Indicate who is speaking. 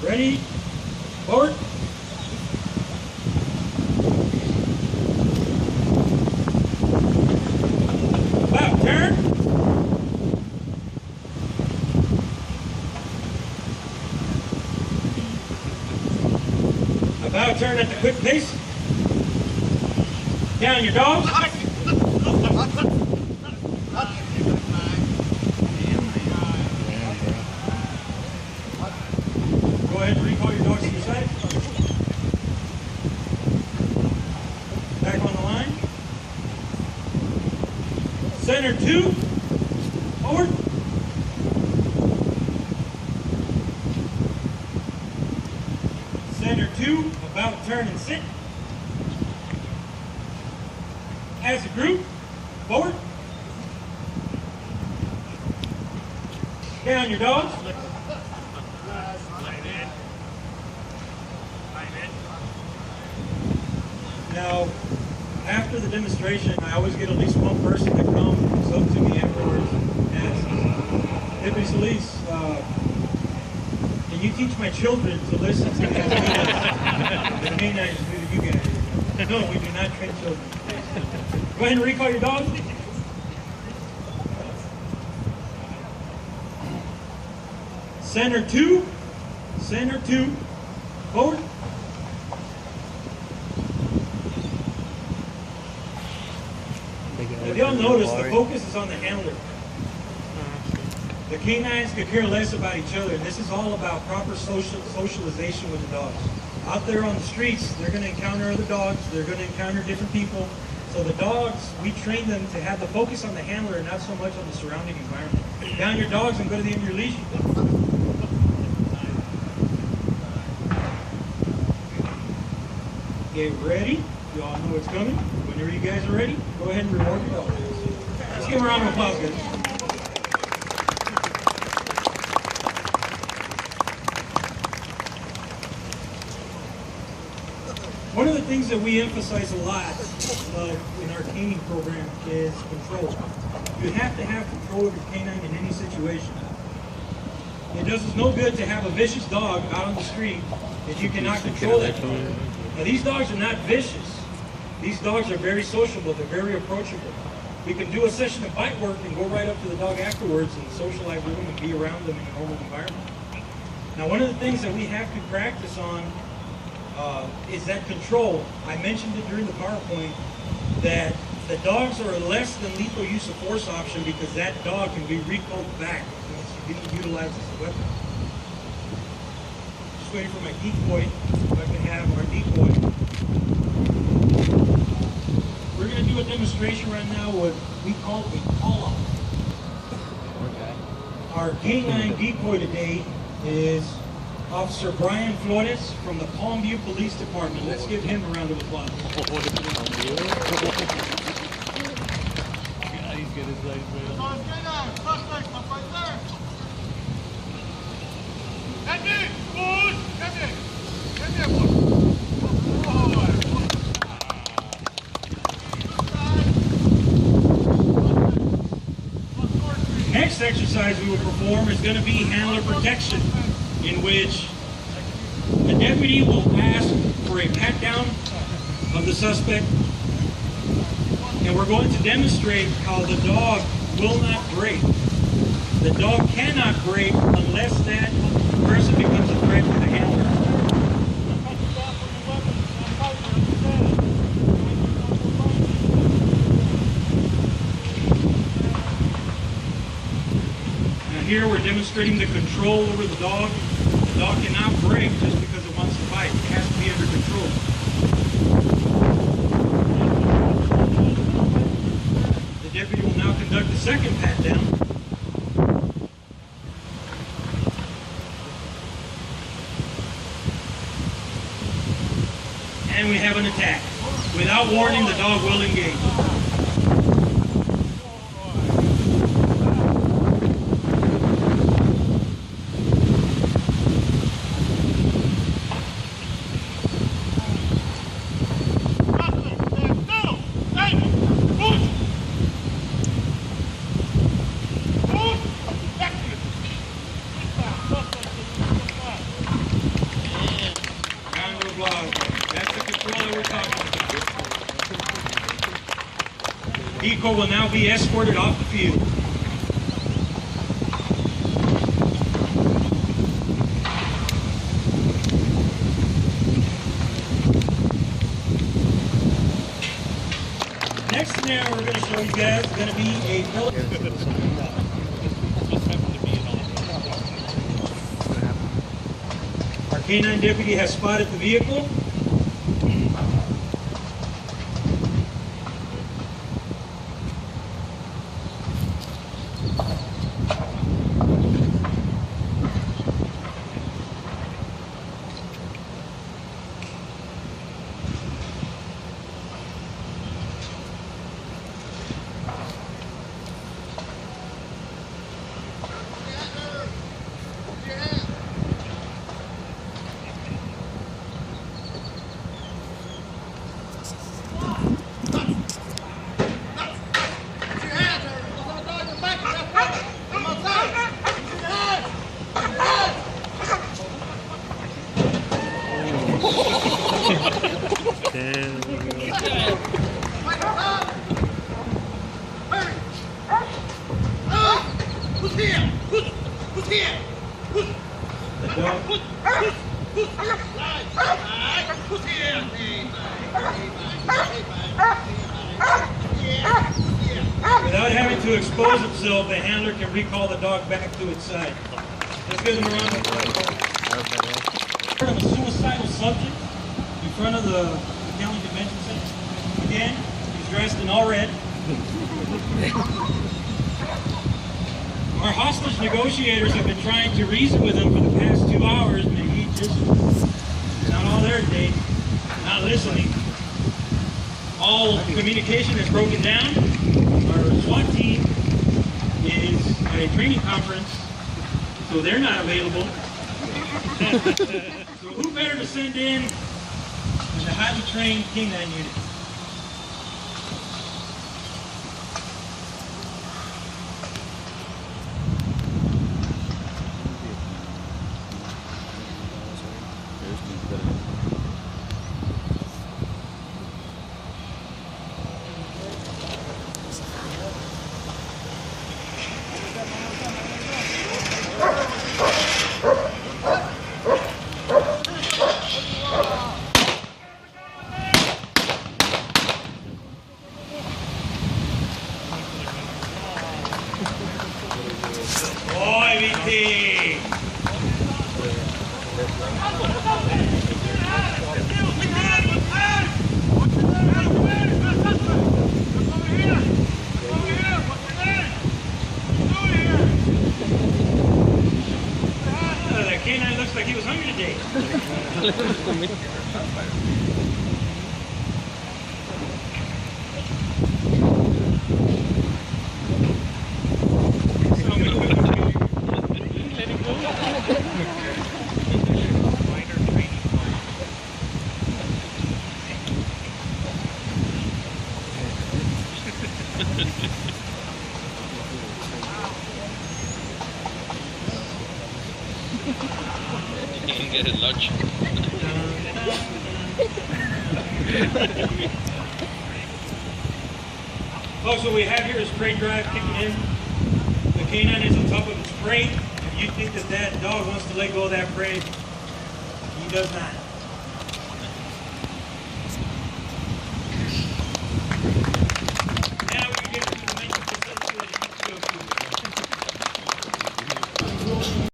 Speaker 1: Ready? Forward. About turn. About turn at the quick pace. Down your dogs. Go ahead and recall your dogs to your side. Back on the line. Center 2. Forward. Center 2. About turn and sit. As a group. Forward. Down your dogs. Now, after the demonstration, I always get at least one person that comes up to me afterwards and asks, Deputy Solis, can you teach my children to listen to the canines do to you guys? No, we do not train children. Go ahead and recall your dogs. Center 2. Center 2. Forward. If y'all notice, the focus is on the handler. The canines could care less about each other, and this is all about proper socialization with the dogs. Out there on the streets, they're going to encounter other dogs, they're going to encounter different people. So the dogs, we train them to have the focus on the handler and not so much on the surrounding environment. Down your dogs and go to the end of your leash. Get ready. You all know what's coming. Whenever you guys are ready, go ahead and reward your dogs. Let's give them a round of applause, guys. One of the things that we emphasize a lot in our caning program is control. You have to have control of your canine in any situation. It does us no good to have a vicious dog out on the street if you cannot control that dog. Now, these dogs are not vicious. These dogs are very sociable. They're very approachable. We can do a session of bite work and go right up to the dog afterwards and socialize with them and be around them in a normal environment. Now, one of the things that we have to practice on is that control. I mentioned it during the PowerPoint that the dogs are a less than lethal use of force option because that dog can be recalled back once you utilize as a weapon. Just waiting for my decoy, if I can have our decoy. We're going to do a demonstration right now with we call a call-off. Okay. Our canine decoy today is Officer Brian Flores from the Palmview Police Department. Let's give him a round of applause.
Speaker 2: God, he's got his legs way up.
Speaker 1: Next exercise we will perform is going to be handler protection, in which the deputy will ask for a pat down of the suspect, and we're going to demonstrate how the dog will not break. The dog cannot break unless that person becomes a threat to the handler. Now here we're demonstrating the control over the dog. The dog cannot break just because it wants to bite. It has to be under control. The deputy will now conduct the second pat down. And we have an attack. Without warning, the dog will engage. we're talking about. The vehicle will now be escorted off the field. Next scenario we're going to show you guys is going to be a Our K-9 deputy has spotted the vehicle. Without having to expose himself, the handler can recall the dog back to its side. Let's give him a round of applause. Heard of a suicidal subject in front of the Mcallen Convention Center. Again, he's dressed in all red. Our hostage negotiators have been trying to reason with him for the past 2 hours, but he just not all there today, not listening. All communication is broken down. Our SWAT team is at a training conference, so they're not available. So who better to send in than the highly trained K-9 unit? That K-9 looks like he was hungry today.
Speaker 2: You can get his lunch.
Speaker 1: Folks, what we have here is prey drive kicking in. The K-9 is on top of its prey. If you think that that dog wants to let go of that prey, he does not.